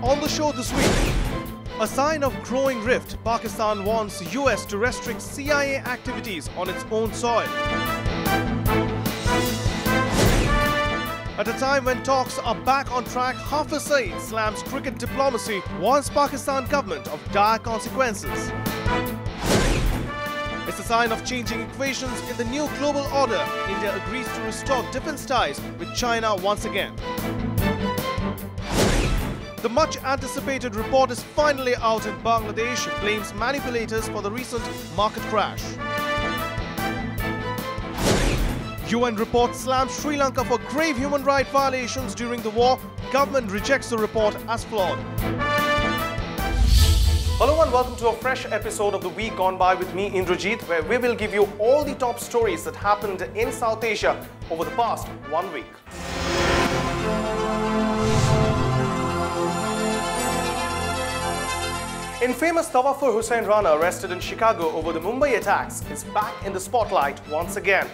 On the show this week, a sign of growing rift, Pakistan wants US to restrict CIA activities on its own soil. At a time when talks are back on track, Hafiz Saeed slams cricket diplomacy, warns Pakistan government of dire consequences. It's a sign of changing equations in the new global order. India agrees to restore defense ties with China once again. The much-anticipated report is finally out in Bangladesh. It blames manipulators for the recent market crash. UN report slams Sri Lanka for grave human rights violations during the war. Government rejects the report as flawed. Hello and welcome to a fresh episode of The Week Gone By with me, Indrajit, where we will give you all the top stories that happened in Southasia over the past 1 week. Infamous Tawaffur Hussain Rana, arrested in Chicago over the Mumbai attacks, is back in the spotlight once again.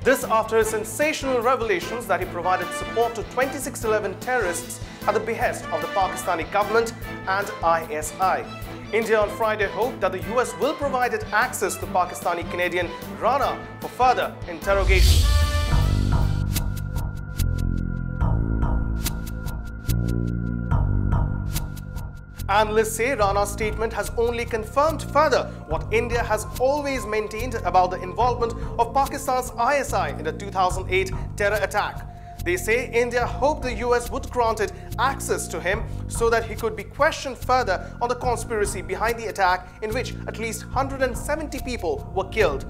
This after his sensational revelations that he provided support to 2611 terrorists at the behest of the Pakistani government and ISI. India on Friday hoped that the US will provide it access to Pakistani Canadian Rana for further interrogation. Analysts say Rana's statement has only confirmed further what India has always maintained about the involvement of Pakistan's ISI in the 2008 terror attack. They say India hoped the US would grant it access to him so that he could be questioned further on the conspiracy behind the attack in which at least 170 people were killed.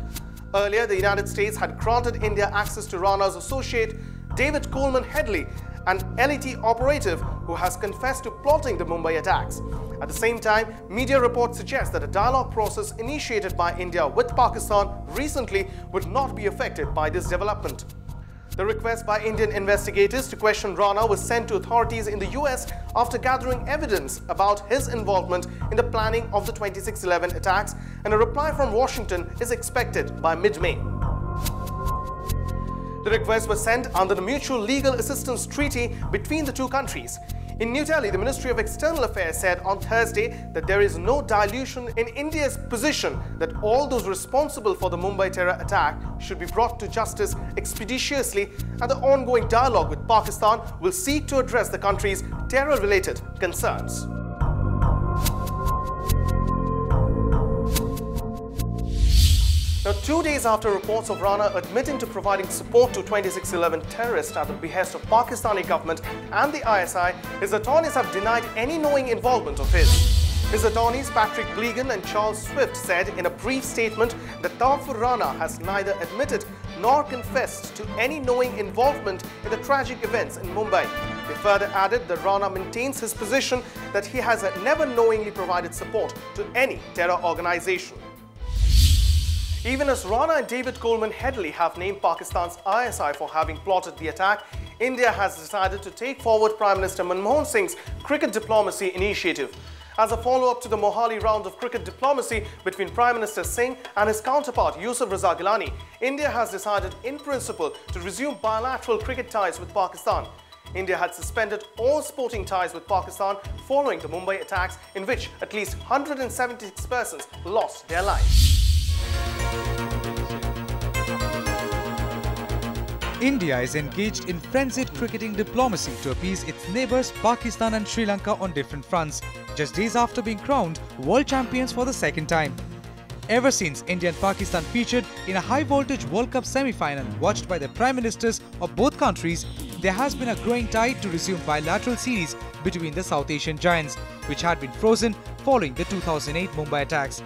Earlier, the United States had granted India access to Rana's associate David Coleman Headley, an LET operative who has confessed to plotting the Mumbai attacks. At the same time, media reports suggest that a dialogue process initiated by India with Pakistan recently would not be affected by this development. The request by Indian investigators to question Rana was sent to authorities in the US after gathering evidence about his involvement in the planning of the 2611 attacks, and a reply from Washington is expected by mid-May. The request was sent under the Mutual Legal Assistance Treaty between the two countries. In New Delhi, the Ministry of External Affairs said on Thursday that there is no dilution in India's position that all those responsible for the Mumbai terror attack should be brought to justice expeditiously, and the ongoing dialogue with Pakistan will seek to address the country's terror-related concerns. Now, 2 days after reports of Rana admitting to providing support to 2611 terrorists at the behest of Pakistani government and the ISI, his attorneys have denied any knowing involvement of his. His attorneys Patrick Blegan and Charles Swift said in a brief statement that Tawaffur Rana has neither admitted nor confessed to any knowing involvement in the tragic events in Mumbai. They further added that Rana maintains his position that he has never knowingly provided support to any terror organization. Even as Rana and David Coleman Headley have named Pakistan's ISI for having plotted the attack, India has decided to take forward Prime Minister Manmohan Singh's cricket diplomacy initiative. As a follow-up to the Mohali round of cricket diplomacy between Prime Minister Singh and his counterpart Yusuf Raza Gilani, India has decided in principle to resume bilateral cricket ties with Pakistan. India had suspended all sporting ties with Pakistan following the Mumbai attacks, in which at least 176 persons lost their lives. India is engaged in frenzied cricketing diplomacy to appease its neighbours Pakistan and Sri Lanka on different fronts, just days after being crowned world champions for the second time. Ever since India and Pakistan featured in a high-voltage World Cup semi-final watched by the Prime Ministers of both countries, there has been a growing tide to resume bilateral series between the South Asian giants, which had been frozen following the 2008 Mumbai attacks.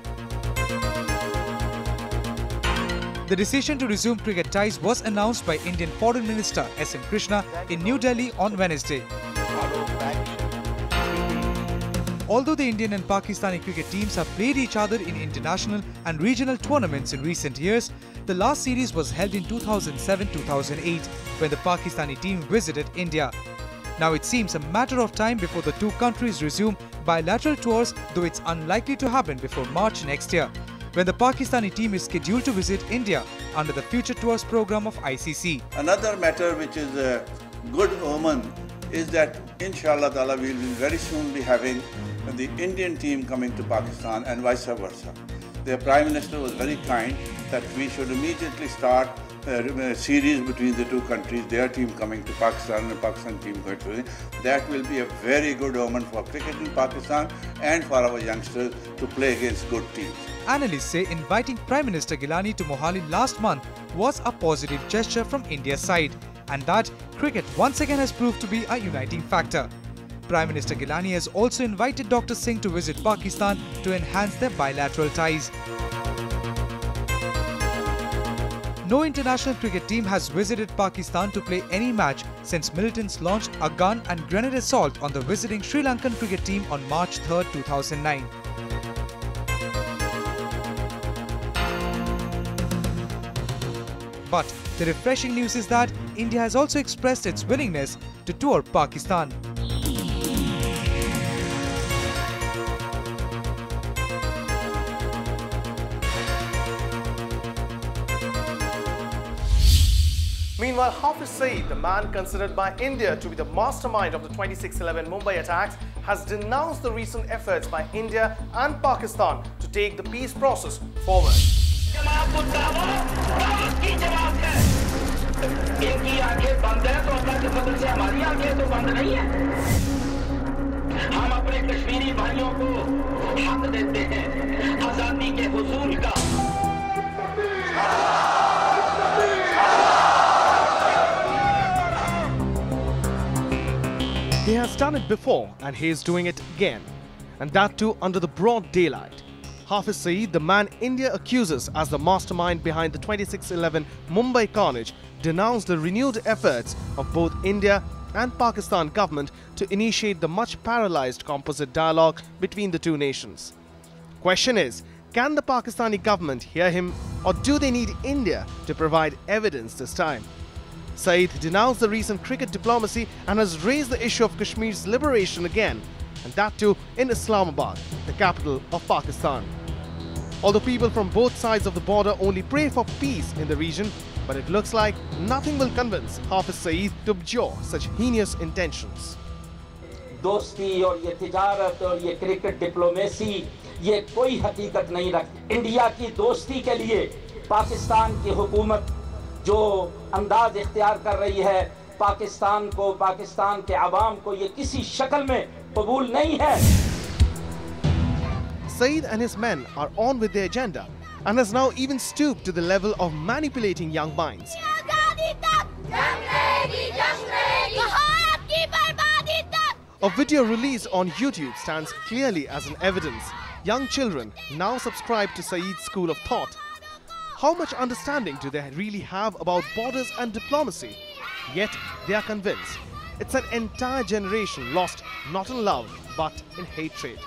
The decision to resume cricket ties was announced by Indian Foreign Minister S.M. Krishna in New Delhi on Wednesday. Although the Indian and Pakistani cricket teams have played each other in international and regional tournaments in recent years, the last series was held in 2007-2008 when the Pakistani team visited India. Now it seems a matter of time before the two countries resume bilateral tours, though it's unlikely to happen before March next year, when the Pakistani team is scheduled to visit India under the Future Tours program of ICC. Another matter which is a good omen is that inshallah ta'ala we will very soon be having the Indian team coming to Pakistan and vice versa. The Prime Minister was very kind that we should immediately start a series between the two countries, their team coming to Pakistan and the Pakistan team going to. That will be a very good omen for cricket in Pakistan and for our youngsters to play against good teams. Analysts say inviting Prime Minister Gilani to Mohali last month was a positive gesture from India's side, and that cricket once again has proved to be a uniting factor. Prime Minister Gilani has also invited Dr. Singh to visit Pakistan to enhance their bilateral ties. No international cricket team has visited Pakistan to play any match since militants launched a gun and grenade assault on the visiting Sri Lankan cricket team on March 3, 2009. But the refreshing news is that India has also expressed its willingness to tour Pakistan. Meanwhile, Hafiz Saeed, the man considered by India to be the mastermind of the 26/11 Mumbai attacks, has denounced the recent efforts by India and Pakistan to take the peace process forward. He has done it before and he is doing it again, and that too under the broad daylight. Hafiz Saeed, the man India accuses as the mastermind behind the 26/11 Mumbai carnage, denounced the renewed efforts of both India and Pakistan government to initiate the much paralyzed composite dialogue between the two nations. Question is, can the Pakistani government hear him, or do they need India to provide evidence this time? Saeed denounced the recent cricket diplomacy and has raised the issue of Kashmir's liberation again, and that too in Islamabad, the capital of Pakistan. Although people from both sides of the border only pray for peace in the region, but it looks like nothing will convince Hafiz Saeed to abjure such heinous intentions. दोस्ती और ये तिजारत और ये cricket diplomacy ये कोई हकीकत नहीं रखती। इंडिया की दोस्ती के लिए पाकिस्तान की हुकूमत जो अंदाज इख्तियार कर रही है, पाकिस्तान को, पाकिस्तान के आवाम को ये किसी शक्ल में कबूल नहीं है। Saeed and his men are on with their agenda and has now even stooped to the level of manipulating young minds. A video released on YouTube stands clearly as an evidence. Young children now subscribe to Saeed's school of thought. How much understanding do they really have about borders and diplomacy? Yet they are convinced. It's an entire generation lost not in love but in hatred.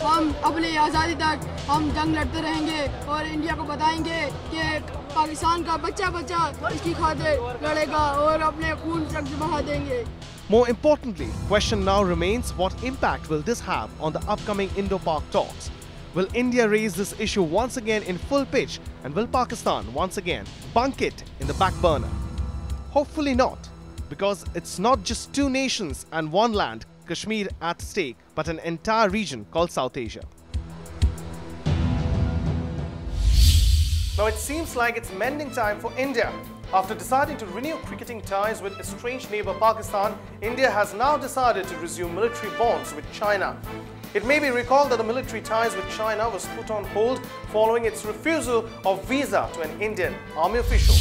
हम अपनी आज़ादी तक हम जंग लड़ते रहेंगे और India को बताएंगे कि पाकिस्तान का बच्चा बच्चा इसकी खातिर लड़ेगा और अपने खून रक्त बहा देंगे. More importantly, question now remains, what impact will this have on the upcoming Indo-Pak talks? Will India raise this issue once again in full pitch, and will Pakistan once again bunk it in the back burner? Hopefully not, because it's not just two nations and one land, Kashmir, at stake, but an entire region called Southasia. Now it seems like it's mending time for India. After deciding to renew cricketing ties with estranged neighbour Pakistan, India has now decided to resume military bonds with China. It may be recalled that the military ties with China was put on hold following its refusal of visa to an Indian army official.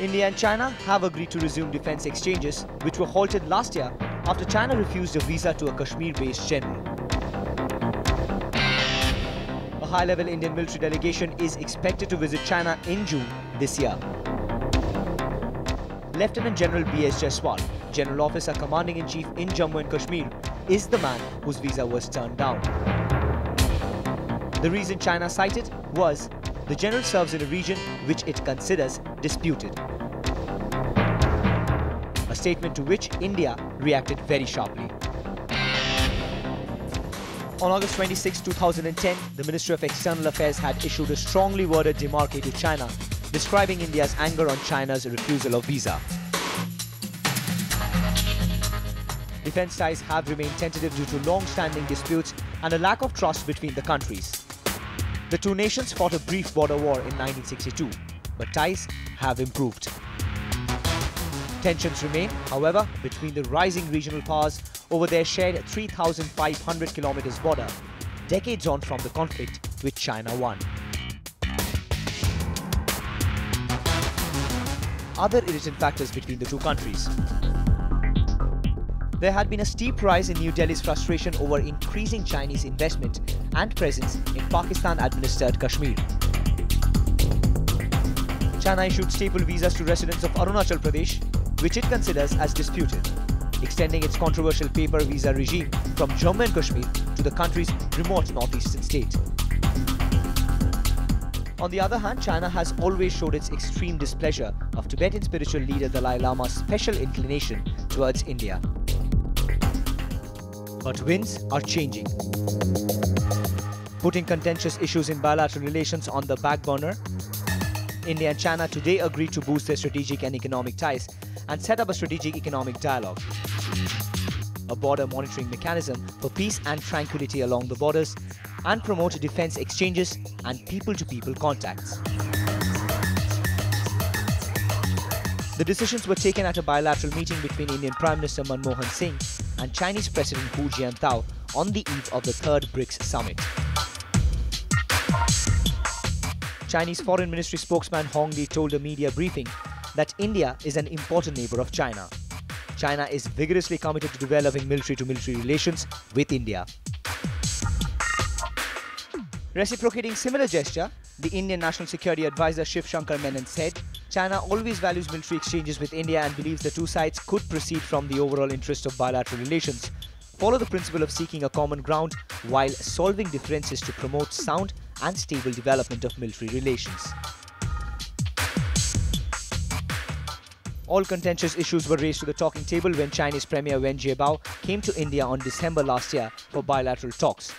India and China have agreed to resume defence exchanges, which were halted last year after China refused a visa to a Kashmir-based general. A high-level Indian military delegation is expected to visit China in June this year. Lieutenant General B.S. Jaiswal, General Officer Commanding-in-Chief in Jammu and Kashmir, is the man whose visa was turned down. The reason China cited was the general serves in a region which it considers disputed. A statement to which India reacted very sharply. On August 26, 2010, the Ministry of External Affairs had issued a strongly worded démarqué to China, describing India's anger on China's refusal of visa. Defence ties have remained tentative due to long-standing disputes and a lack of trust between the countries. The two nations fought a brief border war in 1962, but ties have improved. Tensions remain, however, between the rising regional powers over their shared 3,500 kilometers border, decades on from the conflict which China won. Other irritant factors between the two countries. There had been a steep rise in New Delhi's frustration over increasing Chinese investment and presence in Pakistan-administered Kashmir. China issued staple visas to residents of Arunachal Pradesh, which it considers as disputed, extending its controversial paper visa regime from Jammu and Kashmir to the country's remote northeastern state. On the other hand, China has always showed its extreme displeasure of Tibetan spiritual leader Dalai Lama's special inclination towards India. But winds are changing. Putting contentious issues in bilateral relations on the back burner, India and China today agreed to boost their strategic and economic ties and set up a strategic economic dialogue, a border monitoring mechanism for peace and tranquility along the borders, and promote defense exchanges and people-to-people contacts. The decisions were taken at a bilateral meeting between Indian Prime Minister Manmohan Singh and Chinese President Hu Jintao on the eve of the third BRICS summit. Chinese Foreign Ministry spokesman Hong Li told a media briefing that India is an important neighbor of China. China is vigorously committed to developing military-to-military relations with India. Reciprocating similar gesture, the Indian National Security Advisor Shiv Shankar Menon said, China always values military exchanges with India and believes the two sides could proceed from the overall interest of bilateral relations, follow the principle of seeking a common ground while solving differences to promote sound and stable development of military relations. All contentious issues were raised to the talking table when Chinese Premier Wen Jiabao came to India on December last year for bilateral talks.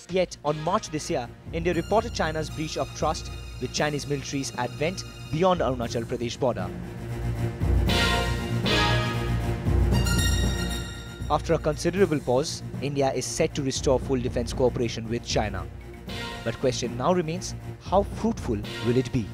Yet, on March this year, India reported China's breach of trust with Chinese military's advent beyond Arunachal Pradesh border. After a considerable pause, India is set to restore full defense cooperation with China. But question now remains, how fruitful will it be?